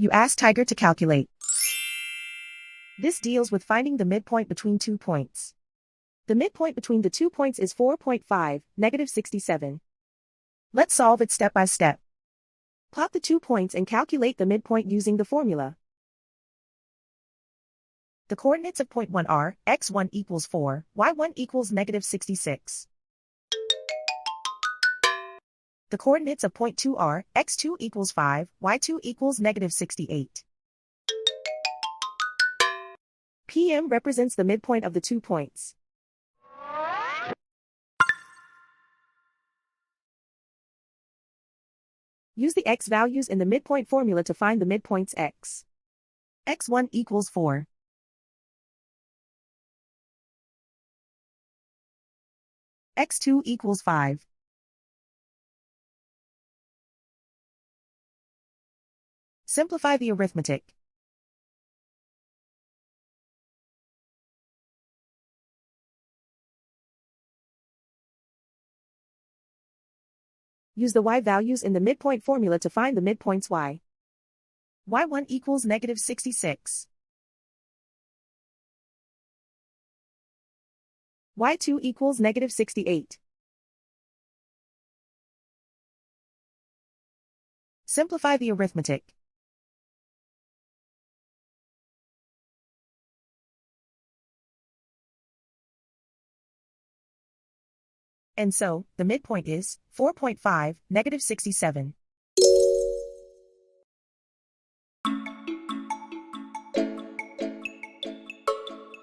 You ask Tiger to calculate. This deals with finding the midpoint between 2 points. The midpoint between the 2 points is 4.5, -67. Let's solve it step by step. Plot the 2 points and calculate the midpoint using the formula. The coordinates of point 1 are, x1 equals 4, y1 equals -66. The coordinates of point 2 are, x2 equals 5, y2 equals -68. PM represents the midpoint of the 2 points. Use the x values in the midpoint formula to find the midpoints x. x1 equals 4. x2 equals 5. Simplify the arithmetic. Use the y values in the midpoint formula to find the midpoints y. y1 equals -66. y2 equals -68. Simplify the arithmetic. And so, the midpoint is 4.5, -67.